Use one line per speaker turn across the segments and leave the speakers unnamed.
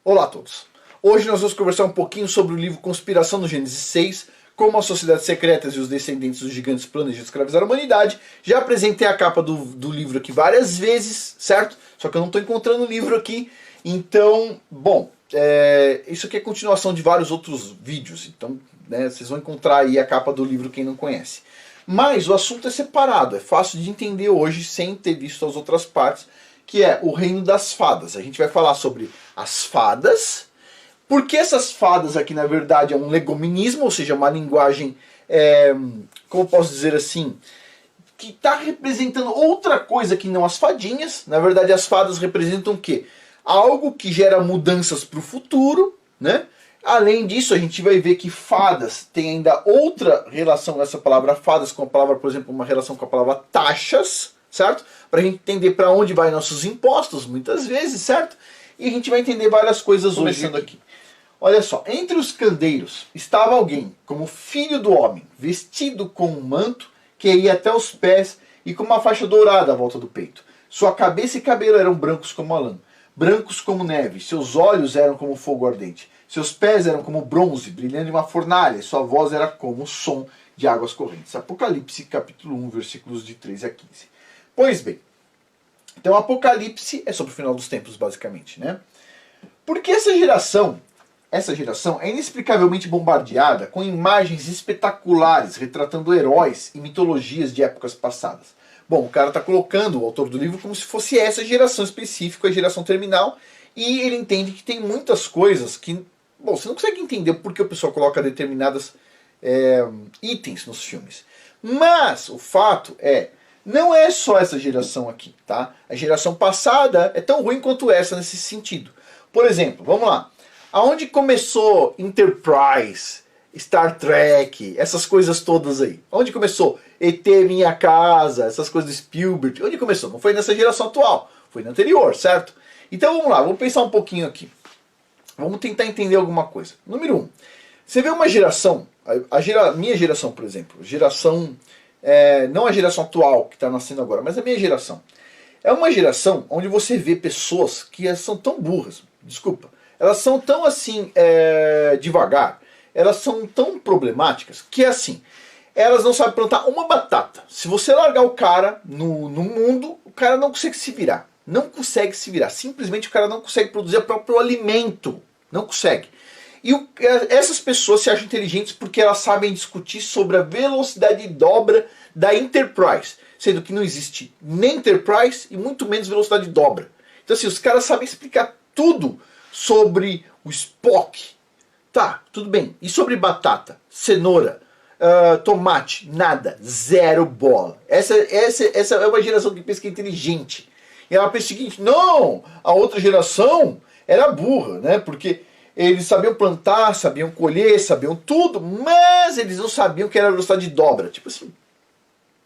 Olá a todos! Hoje nós vamos conversar um pouquinho sobre o livro Conspiração no Gênesis 6, como as sociedades secretas e os descendentes dos gigantes planejam escravizar a humanidade. Já apresentei a capa do livro aqui várias vezes, certo? Só que eu não estou encontrando o livro aqui. Então, bom, isso aqui é continuação de vários outros vídeos. Então, vocês vão encontrar aí a capa do livro quem não conhece. Mas o assunto é separado, é fácil de entender hoje sem ter visto as outras partes, que é o reino das fadas. A gente vai falar sobre as fadas, porque essas fadas aqui na verdade é um legominismo, ou seja, uma linguagem, como eu posso dizer assim, que está representando outra coisa que não as fadinhas. Na verdade as fadas representam o quê? Algo que gera mudanças para o futuro, né? Além disso, a gente vai ver que fadas tem ainda outra relação com essa palavra fadas, com a palavra, por exemplo, uma relação com a palavra taxas, certo? Para a gente entender para onde vai nossos impostos, muitas vezes, certo? E a gente vai entender várias coisas hoje aqui. Olha só, entre os candeiros estava alguém, como filho do homem, vestido com um manto que ia até os pés e com uma faixa dourada à volta do peito. Sua cabeça e cabelo eram brancos como a lã, brancos como neve, seus olhos eram como fogo ardente. Seus pés eram como bronze, brilhando em uma fornalha, e sua voz era como o som de águas correntes. Apocalipse, capítulo 1, versículos de 13 a 15. Pois bem, então Apocalipse é sobre o final dos tempos, basicamente, né? Porque essa geração é inexplicavelmente bombardeada com imagens espetaculares, retratando heróis e mitologias de épocas passadas. Bom, o cara está colocando, o autor do livro, como se fosse essa geração específica, a geração terminal, e ele entende que tem muitas coisas que... Bom, você não consegue entender por que o pessoal coloca determinados itens nos filmes. Mas o fato não é só essa geração aqui, tá? A geração passada é tão ruim quanto essa nesse sentido. Por exemplo, vamos lá. Aonde começou Enterprise, Star Trek, essas coisas todas aí? Onde começou ET Minha Casa, essas coisas do Spielberg? Onde começou? Não foi nessa geração atual, foi na anterior, certo? Então vamos lá, vamos pensar um pouquinho aqui. Vamos tentar entender alguma coisa. Número 1. Você vê uma geração, minha geração, por exemplo, não a geração atual que está nascendo agora, mas a minha geração. É uma geração onde você vê pessoas que são tão burras, desculpa, elas são tão assim, devagar, elas são tão problemáticas, que assim, elas não sabem plantar uma batata. Se você largar o cara no mundo, o cara não consegue se virar. Não consegue se virar. Simplesmente o cara não consegue produzir o próprio alimento. Não consegue. E essas pessoas se acham inteligentes porque elas sabem discutir sobre a velocidade de dobra da Enterprise. Sendo que não existe nem Enterprise e muito menos velocidade de dobra. Então assim, os caras sabem explicar tudo sobre o Spock. Tá, tudo bem. E sobre batata, cenoura, tomate, nada. Zero bola. Essa é uma geração que pensa que é inteligente. E ela pensa o seguinte, não, a outra geração era burra, né? Porque eles sabiam plantar, sabiam colher, sabiam tudo, mas eles não sabiam que era a velocidade de dobra. Tipo assim,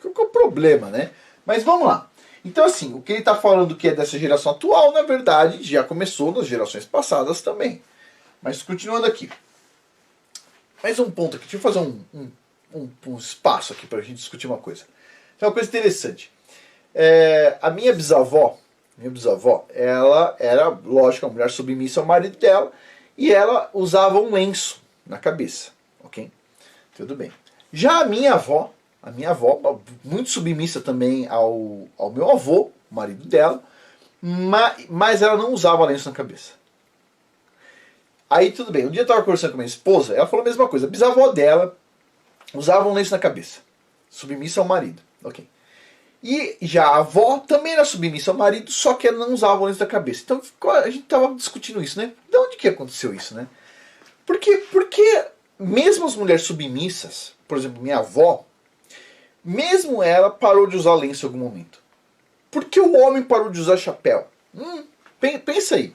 qual que é o problema, né? Mas vamos lá. Então assim, o que ele está falando que é dessa geração atual, na verdade, já começou nas gerações passadas também. Mas continuando aqui. Mais um ponto aqui, deixa eu fazer um espaço aqui para a gente discutir uma coisa. É uma coisa interessante. A minha bisavó, ela era, lógico, uma mulher submissa ao marido dela, e ela usava um lenço na cabeça, ok? Tudo bem. Já a minha avó, muito submissa também ao meu avô, o marido dela, mas ela não usava lenço na cabeça. Aí tudo bem, um dia eu estava conversando com minha esposa, ela falou a mesma coisa, a bisavó dela usava um lenço na cabeça, submissa ao marido, ok? E já a avó também era submissa ao marido, só que ela não usava o lenço da cabeça. Então a gente estava discutindo isso, né? De onde que aconteceu isso, né? Porque mesmo as mulheres submissas, por exemplo, minha avó, mesmo ela parou de usar lenço em algum momento. Por que o homem parou de usar chapéu? Pensa aí.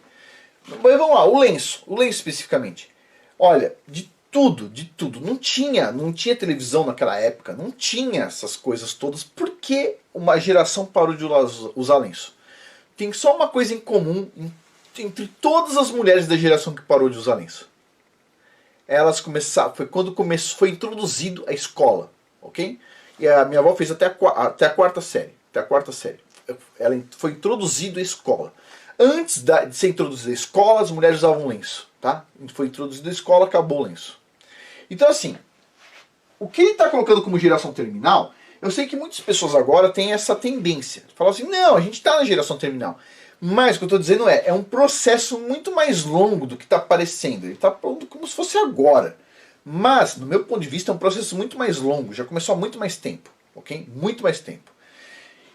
Mas vamos lá, o lenço especificamente. Olha, de tudo. Não tinha televisão naquela época, não tinha essas coisas todas. Por que uma geração parou de usar lenço? Tem só uma coisa em comum entre todas as mulheres da geração que parou de usar lenço. Elas começaram, foi quando foi introduzido a escola, ok? E a minha avó fez até a quarta série. Ela foi introduzido a escola. Antes de ser introduzida a escola, as mulheres usavam lenço, tá? Foi introduzida a escola, acabou o lenço. Então assim, o que ele está colocando como geração terminal, eu sei que muitas pessoas agora têm essa tendência. Falam assim, não, a gente está na geração terminal. Mas o que eu estou dizendo é um processo muito mais longo do que está parecendo. Ele está pronto como se fosse agora. Mas, no meu ponto de vista, é um processo muito mais longo. Já começou há muito mais tempo, ok? Muito mais tempo.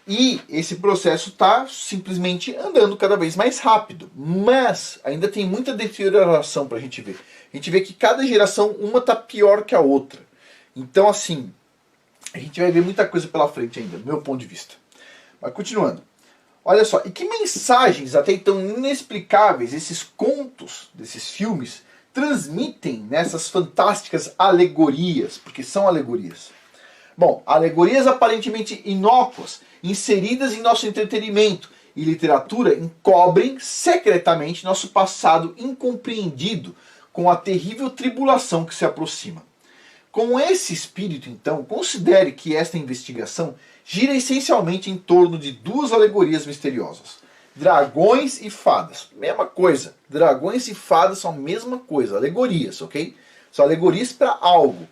E esse processo está simplesmente andando cada vez mais rápido. Mas ainda tem muita deterioração para a gente ver. A gente vê que cada geração, uma está pior que a outra. Então, assim, a gente vai ver muita coisa pela frente ainda, do meu ponto de vista. Mas continuando. Olha só, e que mensagens até então inexplicáveis esses contos desses filmes transmitem nessas fantásticas alegorias, porque são alegorias. Bom, alegorias aparentemente inócuas, inseridas em nosso entretenimento e literatura, encobrem secretamente nosso passado incompreendido com a terrível tribulação que se aproxima. Com esse espírito, então, considere que esta investigação gira essencialmente em torno de duas alegorias misteriosas. Dragões e fadas. Mesma coisa. Dragões e fadas são a mesma coisa. Alegorias, ok? São alegorias para algo.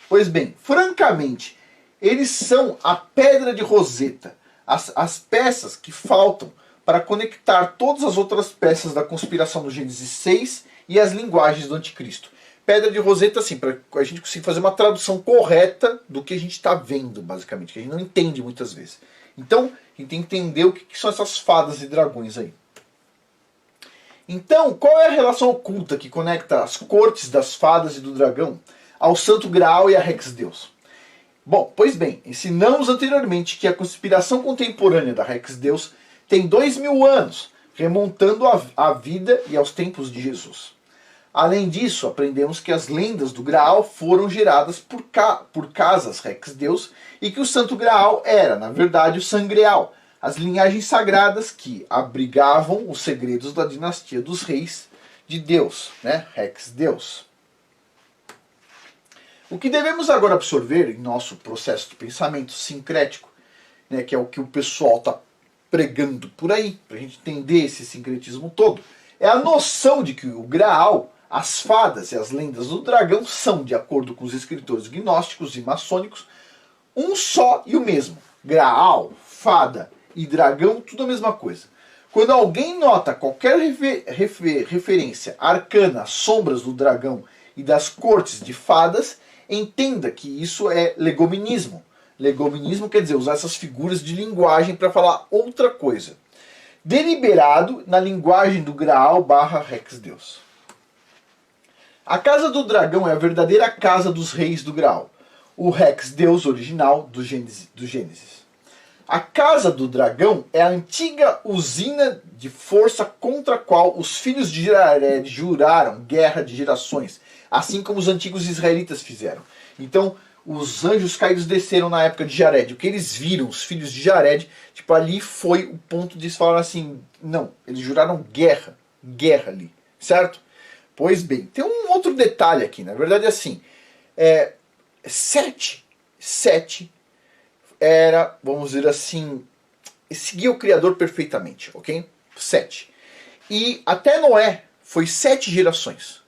Pois bem, francamente, eles são a pedra de Roseta. As peças que faltam para conectar todas as outras peças da conspiração do Gênesis 6 e as linguagens do Anticristo. Pedra de Roseta, assim, para a gente conseguir fazer uma tradução correta do que a gente está vendo, basicamente, que a gente não entende muitas vezes. Então, a gente tem que entender o que são essas fadas e dragões aí. Então, qual é a relação oculta que conecta as cortes das fadas e do dragão ao Santo Graal e a Rex Deus? Bom, pois bem, ensinamos anteriormente que a conspiração contemporânea da Rex Deus tem 2000 anos, remontando à vida e aos tempos de Jesus. Além disso, aprendemos que as lendas do Graal foram geradas por casas Rex Deus e que o Santo Graal era, na verdade, o Sangreal, as linhagens sagradas que abrigavam os segredos da dinastia dos reis de Deus, né? Rex Deus. O que devemos agora absorver em nosso processo de pensamento sincrético, né, que é o que o pessoal está pregando por aí, para a gente entender esse sincretismo todo, é a noção de que o Graal, as fadas e as lendas do dragão são, de acordo com os escritores gnósticos e maçônicos, um só e o mesmo. Graal, fada e dragão, tudo a mesma coisa. Quando alguém nota qualquer referência arcana às sombras do dragão e das cortes de fadas, entenda que isso é legominismo. Legominismo quer dizer usar essas figuras de linguagem para falar outra coisa. Deliberado na linguagem do Graal / Rex Deus. A Casa do Dragão é a verdadeira casa dos reis do Graal, o Rex Deus original do Gênesis. A Casa do Dragão é a antiga usina de força contra a qual os filhos de Jared juraram guerra de gerações, assim como os antigos israelitas fizeram. Então, os anjos caídos desceram na época de Jared. O que eles viram, os filhos de Jared, tipo, ali foi o ponto de eles falarem assim, não, eles juraram guerra ali, certo? Pois bem, tem um outro detalhe aqui, na verdade é assim, Sete era, vamos dizer assim, seguia o Criador perfeitamente, ok? 7. E até Noé foi 7 gerações.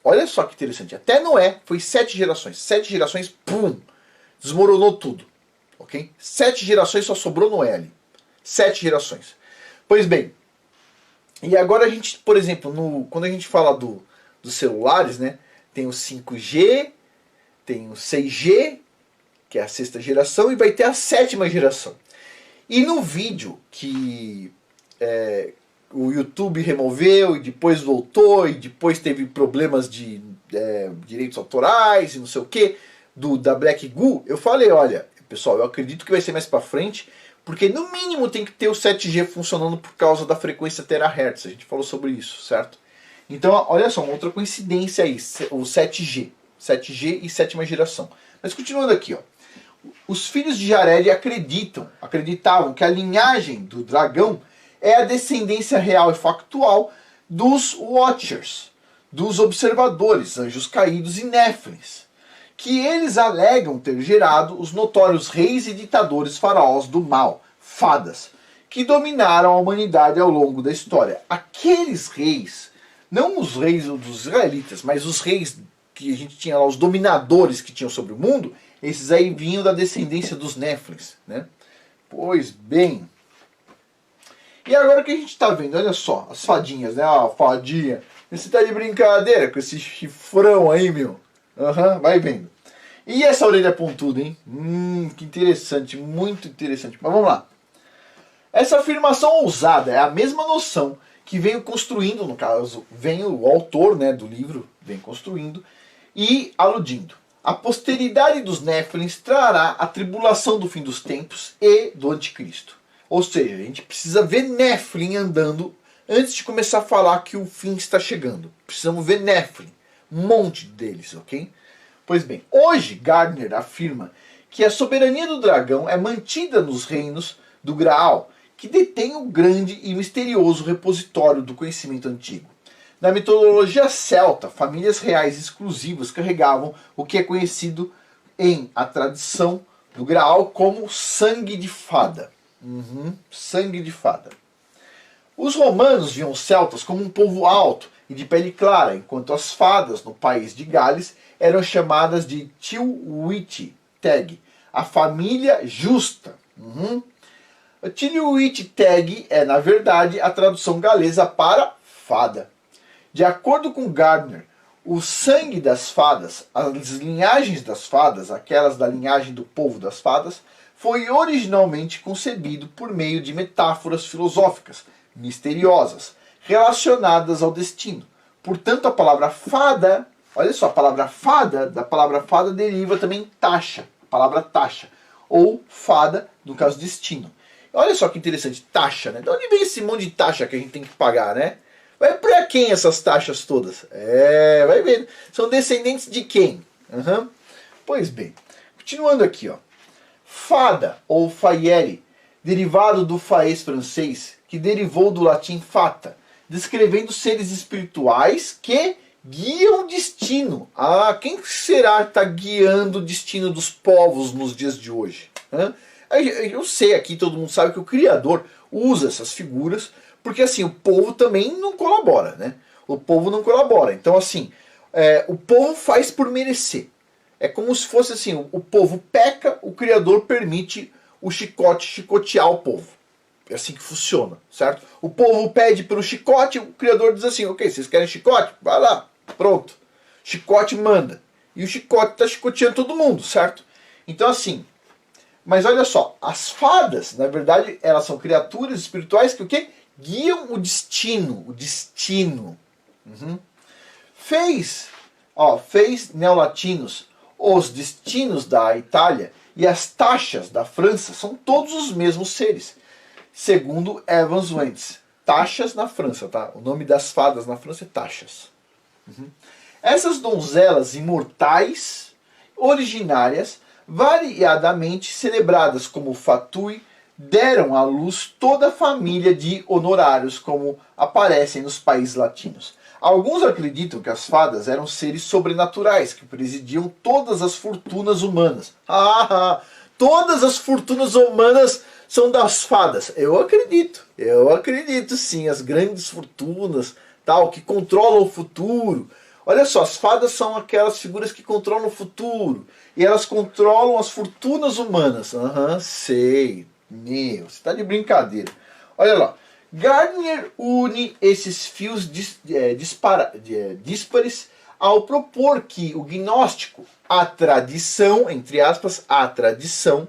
Olha só que interessante, até Noé foi 7 gerações. 7 gerações, pum, desmoronou tudo, ok? 7 gerações só sobrou Noé ali. 7 gerações. Pois bem, e agora a gente, por exemplo, quando a gente fala dos celulares, né? Tem o 5G, tem o 6G, que é a 6ª geração, e vai ter a 7ª geração. E no vídeo que o YouTube removeu, e depois voltou, e depois teve problemas de direitos autorais, e não sei o que, da Black Goo, eu falei, olha, pessoal, eu acredito que vai ser mais pra frente, porque no mínimo tem que ter o 7G funcionando por causa da frequência terahertz. A gente falou sobre isso, certo? Então, olha só, uma outra coincidência aí, o 7G e 7ª geração. Mas continuando aqui, ó. Os filhos de Jared acreditavam que a linhagem do dragão é a descendência real e factual dos Watchers, dos observadores, anjos caídos e Néflins, que eles alegam ter gerado os notórios reis e ditadores faraós do mal, fadas, que dominaram a humanidade ao longo da história. Aqueles reis, não os reis dos israelitas, mas os reis que a gente tinha lá, os dominadores que tinham sobre o mundo, esses aí vinham da descendência dos Néflins, né? Pois bem. E agora o que a gente está vendo? Olha só, as fadinhas, né? Ah, fadinha. Você tá de brincadeira com esse chifrão aí, meu? Aham, vai vendo. E essa orelha pontuda, hein? Que interessante, muito interessante. Mas vamos lá. Essa afirmação ousada é a mesma noção que venho construindo, no caso, vem o autor, né, do livro, vem construindo e aludindo. A posteridade dos Néfilins trará a tribulação do fim dos tempos e do anticristo. Ou seja, a gente precisa ver Néfilin andando antes de começar a falar que o fim está chegando. Precisamos ver Néfilin, um monte deles, ok? Pois bem, hoje Gardner afirma que a soberania do dragão é mantida nos reinos do Graal, que detém o grande e misterioso repositório do conhecimento antigo. Na mitologia celta, famílias reais exclusivas carregavam o que é conhecido em a tradição do Graal como sangue de fada. Sangue de fada. Os romanos viam os celtas como um povo alto e de pele clara, enquanto as fadas no país de Gales eram chamadas de Tilwit Teg, a família justa. Tilwit Teg é, na verdade, a tradução galesa para fada. De acordo com Gardner, o sangue das fadas, as linhagens das fadas, aquelas da linhagem do povo das fadas, foi originalmente concebido por meio de metáforas filosóficas, misteriosas, relacionadas ao destino. Portanto, a palavra fada, olha só, a palavra fada, da palavra fada deriva também taxa, a palavra taxa, ou fada, no caso destino. Olha só que interessante, taxa, né? De onde vem esse monte de taxa que a gente tem que pagar, né? Vai para quem essas taxas todas? Vai vendo. São descendentes de quem? Pois bem, continuando aqui, ó. Fada, ou faiere, derivado do faes francês, que derivou do latim fata, descrevendo seres espirituais que guiam o destino. Quem será que está guiando o destino dos povos nos dias de hoje? Eu sei aqui, todo mundo sabe que o Criador usa essas figuras, porque assim, o povo também não colabora, né? O povo não colabora. Então assim, o povo faz por merecer. É como se fosse assim, o povo peca, o Criador permite o chicote chicotear o povo. É assim que funciona, certo? O povo pede pelo chicote, o Criador diz assim, ok, vocês querem chicote? Vai lá, pronto. Chicote manda. E o chicote está chicoteando todo mundo, certo? Então assim, mas olha só, as fadas, na verdade, elas são criaturas espirituais que o quê? Guiam o destino, Fez neolatinos, os destinos da Itália e as taxas da França são todos os mesmos seres, segundo Evans Wentz. Taxas na França, tá? O nome das fadas na França é taxas. Essas donzelas imortais, originárias, variadamente celebradas como fatui, deram à luz toda a família de honorários, como aparecem nos países latinos. Alguns acreditam que as fadas eram seres sobrenaturais, que presidiam todas as fortunas humanas. Todas as fortunas humanas são das fadas. Eu acredito sim, as grandes fortunas, tal, que controlam o futuro. Olha só, as fadas são aquelas figuras que controlam o futuro. E elas controlam as fortunas humanas. Sei. Meu, você está de brincadeira. Olha lá. Gardner une esses fios díspares ao propor que o gnóstico, a tradição, entre aspas, a tradição,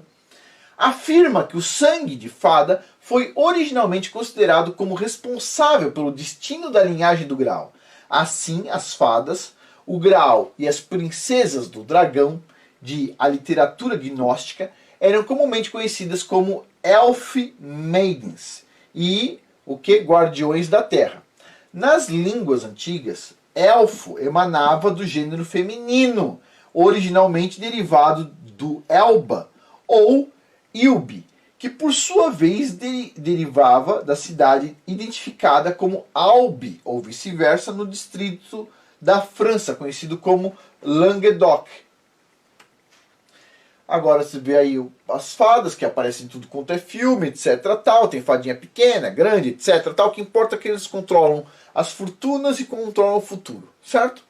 afirma que o sangue de fada foi originalmente considerado como responsável pelo destino da linhagem do Graal. Assim, as fadas, o Graal e as princesas do dragão de a literatura gnóstica eram comumente conhecidas como Elf Maidens e o que? Guardiões da Terra. Nas línguas antigas, elfo emanava do gênero feminino, originalmente derivado do Elba ou Ilbe, que por sua vez derivava da cidade identificada como Albi, ou vice-versa, no distrito da França, conhecido como Languedoc. Agora você vê aí as fadas que aparecem em tudo quanto é filme, etc. Tal. Tem fadinha pequena, grande, etc. Tal. O que importa é que eles controlam as fortunas e controlam o futuro, certo?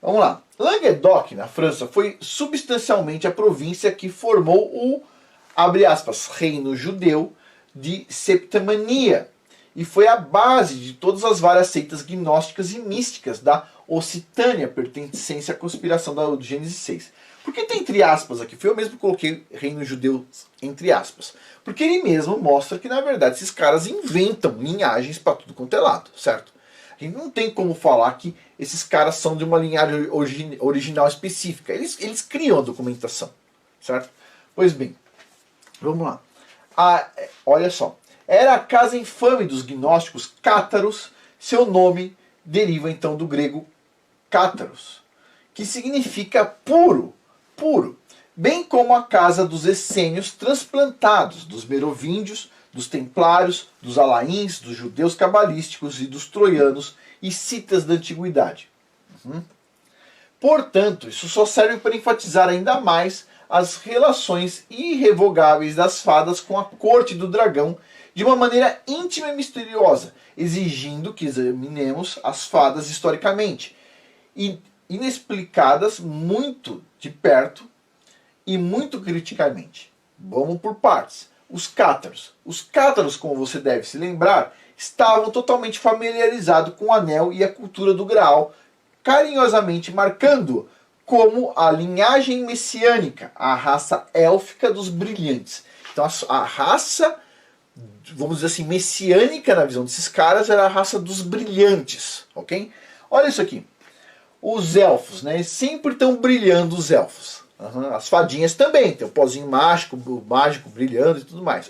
Vamos lá. Languedoc, na França, foi substancialmente a província que formou o, abre aspas, reino judeu de Septimania, e foi a base de todas as várias seitas gnósticas e místicas da Occitânia, pertencentes à conspiração da Gênesis 6. Por que tem entre aspas aqui? Foi eu mesmo que coloquei reino judeu entre aspas. Porque ele mesmo mostra que, na verdade, esses caras inventam linhagens para tudo quanto é lado, certo? A gente não tem como falar que esses caras são de uma linhagem original específica. Eles criam a documentação, certo? Pois bem, vamos lá. Olha só. Era a casa infame dos gnósticos cátaros. Seu nome deriva então do grego cátaros, que significa puro, puro. Bem como a casa dos essênios transplantados, dos merovíndios, dos templários, dos alaíns, dos judeus cabalísticos e dos troianos e citas da antiguidade. Portanto, isso só serve para enfatizar ainda mais as relações irrevogáveis das fadas com a corte do dragão de uma maneira íntima e misteriosa, exigindo que examinemos as fadas historicamente, e inexplicadas muito de perto e muito criticamente. Vamos por partes. Os cátaros. Os cátaros, como você deve se lembrar, estavam totalmente familiarizados com o anel e a cultura do Graal, carinhosamente marcando como a linhagem messiânica, a raça élfica dos brilhantes. Então a raça, vamos dizer assim, messiânica na visão desses caras era a raça dos brilhantes, ok? Olha isso aqui. Os elfos, né? Sempre estão brilhando os elfos. As fadinhas também, tem o pozinho mágico brilhando e tudo mais.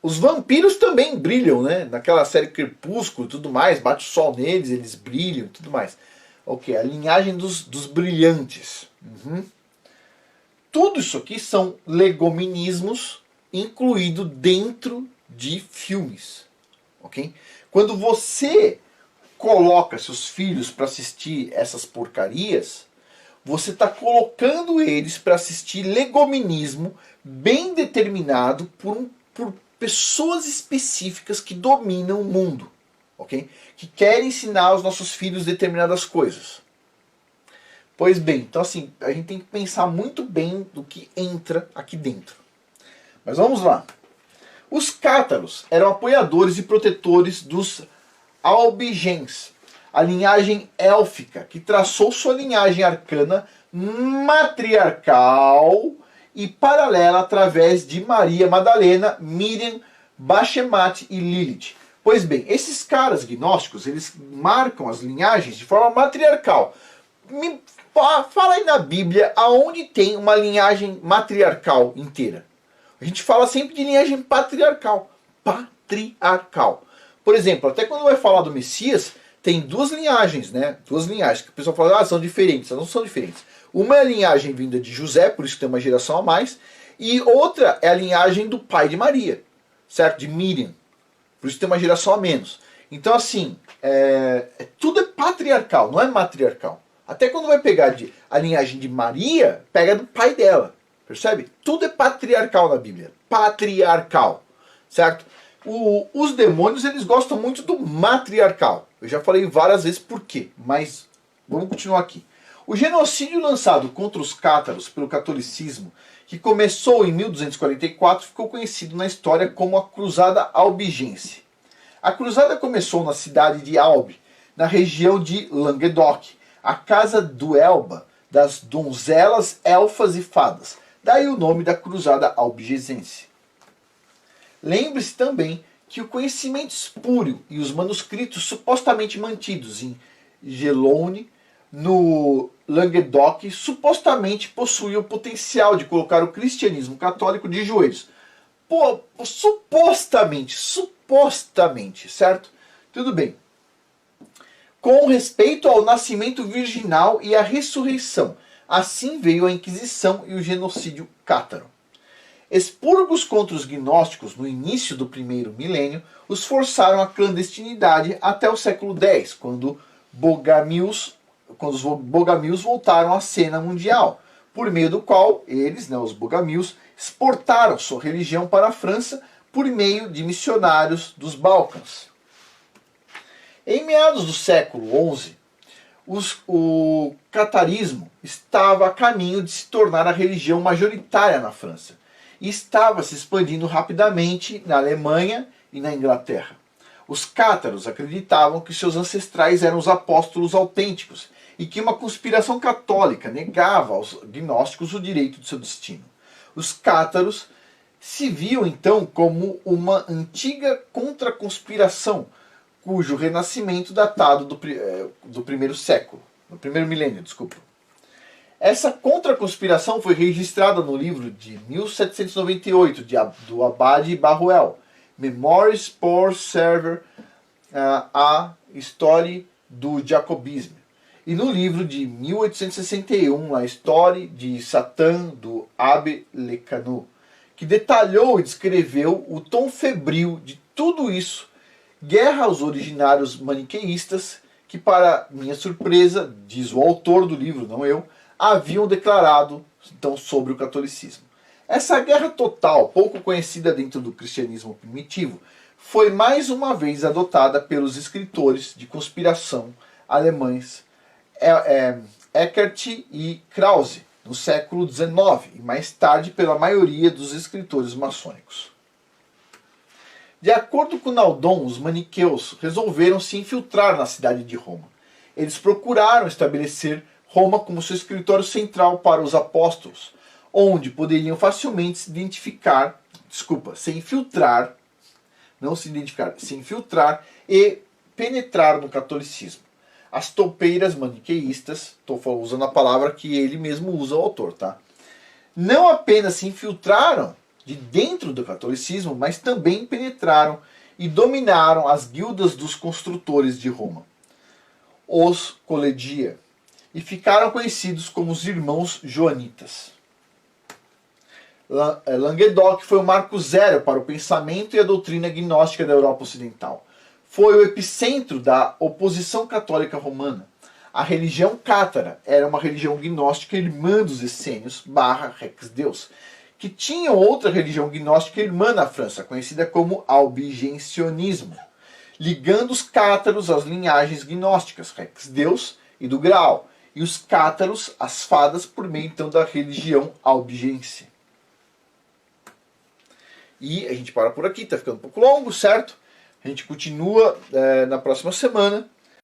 Os vampiros também brilham, né? Naquela série Crepúsculo e tudo mais, bate o sol neles, eles brilham e tudo mais. Ok, a linhagem dos brilhantes. Tudo isso aqui são legominismos incluído dentro de filmes. Ok? Quando você coloca seus filhos para assistir essas porcarias, você está colocando eles para assistir legominismo bem determinado por pessoas específicas que dominam o mundo, ok? Que querem ensinar aos nossos filhos determinadas coisas. Pois bem, então assim, a gente tem que pensar muito bem do que entra aqui dentro. Mas vamos lá. Os cátaros eram apoiadores e protetores dos albigens, a linhagem élfica, que traçou sua linhagem arcana matriarcal e paralela através de Maria Madalena, Miriam, Bashemat e Lilith. Pois bem, esses caras gnósticos, eles marcam as linhagens de forma matriarcal. Fala aí na Bíblia aonde tem uma linhagem matriarcal inteira. A gente fala sempre de linhagem patriarcal. Patriarcal. Por exemplo, até quando vai falar do Messias, tem duas linhagens, né? Duas linhagens que o pessoal fala, são diferentes. Elas não são diferentes. Uma é a linhagem vinda de José, por isso tem uma geração a mais. E outra é a linhagem do pai de Maria, certo? De Miriam. Por isso tem uma geração a menos. Então, assim, tudo é patriarcal, não é matriarcal. Até quando vai pegar a linhagem de Maria, pega do pai dela. Percebe? Tudo é patriarcal na Bíblia. Patriarcal. Certo? Os demônios, eles gostam muito do matriarcal. Eu já falei várias vezes por quê, mas vamos continuar aqui. O genocídio lançado contra os cátaros pelo catolicismo, que começou em 1244, ficou conhecido na história como a Cruzada Albigense. A cruzada começou na cidade de Albi, na região de Languedoc, a casa do Elba, das donzelas, elfas e fadas. Daí o nome da Cruzada Albigense. Lembre-se também que o conhecimento espúrio e os manuscritos supostamente mantidos em Gelone, no Languedoc, supostamente possuíam o potencial de colocar o cristianismo católico de joelhos. Pô, supostamente, certo? Tudo bem. Com respeito ao nascimento virginal e à ressurreição, assim veio a Inquisição e o genocídio cátaro. Expurgos contra os gnósticos no início do primeiro milênio os forçaram à clandestinidade até o século X, quando Bogamius quando os Bogamius voltaram à cena mundial, por meio do qual eles, né, os Bogamius, exportaram sua religião para a França por meio de missionários dos Balcãs. Em meados do século XI, o catarismo estava a caminho de se tornar a religião majoritária na França e estava se expandindo rapidamente na Alemanha e na Inglaterra. Os cátaros acreditavam que seus ancestrais eram os apóstolos autênticos e que uma conspiração católica negava aos gnósticos o direito de seu destino. Os cátaros se viam então como uma antiga contra-conspiração, cujo renascimento datado do primeiro século, do primeiro milênio, desculpa. Essa contra-conspiração foi registrada no livro de 1798 do Abade Barruel, Memoires pour servir a Histoire du Jacobisme, e no livro de 1861, A Histoire de Satan, do Abbé Lecanu, que detalhou e descreveu o tom febril de tudo isso, guerra aos originários maniqueístas, que, para minha surpresa, diz o autor do livro, não eu, haviam declarado então sobre o catolicismo. Essa guerra total, pouco conhecida dentro do cristianismo primitivo, foi mais uma vez adotada pelos escritores de conspiração alemães Eckert e Krause, no século XIX, e mais tarde pela maioria dos escritores maçônicos. De acordo com Naudon, os maniqueus resolveram se infiltrar na cidade de Roma. Eles procuraram estabelecer Roma como seu escritório central para os apóstolos, onde poderiam facilmente se infiltrar e penetrar no catolicismo. As topeiras maniqueístas, estou usando a palavra que ele mesmo usa, o autor, tá? Não apenas se infiltraram de dentro do catolicismo, mas também penetraram e dominaram as guildas dos construtores de Roma, os Collegia, e ficaram conhecidos como os Irmãos Joanitas. Languedoc foi o marco zero para o pensamento e a doutrina gnóstica da Europa Ocidental. Foi o epicentro da oposição católica romana. A religião cátara era uma religião gnóstica irmã dos essênios / Rex-Deus, que tinham outra religião gnóstica irmã na França, conhecida como albigensionismo, ligando os cátaros às linhagens gnósticas, Rex-Deus e do Graal, e os cátaros às fadas por meio então da religião albigense. E a gente para por aqui, está ficando um pouco longo, certo? A gente continua na próxima semana.